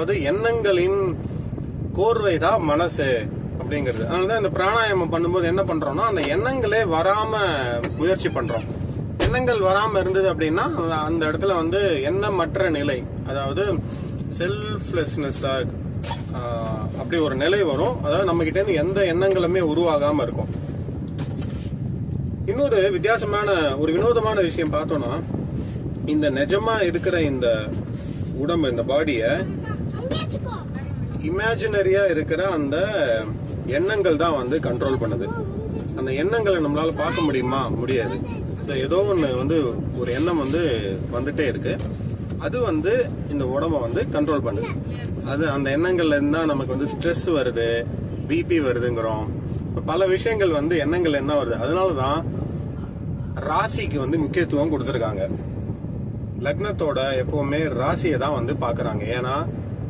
அதாவது எண்ணங்களின் கோர்வை தான் மனசு அப்படிங்கிறது. அதனாலதான் இந்த பிராணாயாமம் பண்ணும்போது என்ன பண்றோம்னா அந்த எண்ணங்களே வராம முயற்சி பண்றோம். எண்ணங்கள் வராம இருந்தது அப்படின்னா அந்த இடத்துல வந்து எண்ணமற்ற நிலை, அதாவது செல்ஃப்லெஸ்னஸ் அப்படி ஒரு நிலை வரும். அதாவது நம்ம கிட்ட இருந்து எந்த எண்ணங்களுமே உருவாகாம இருக்கும். இன்னொரு வினோதமான விஷயம் பார்த்தோம்னா, இந்த நிஜமா இருக்கிற இந்த உடம்பு, இந்த பாடிய இமேஜினரியா இருக்கிற அந்த எண்ணங்கள் தான் வந்து கண்ட்ரோல் பண்ணுது. அந்த எண்ணங்களை நம்மளால பார்க்க முடியுமா? முடியாது. ஏதோ ஒன்று வந்து ஒரு எண்ணம் வந்து வந்துட்டே இருக்கு, அது வந்து இந்த உடம்ப வந்து கண்ட்ரோல் பண்ணுது. அது அந்த எண்ணங்கள்ல இருந்தா நமக்கு வந்து ஸ்ட்ரெஸ் வருது, பிபி வருதுங்கிறோம். பல விஷயங்கள் வந்து எண்ணங்கள் என்ன வருது. அதனாலதான் ராசிக்கு வந்து முக்கியத்துவம் கொடுத்துருக்காங்க. லக்னத்தோட எப்பவுமே ராசியை தான் வந்து பாக்குறாங்க. ஏன்னா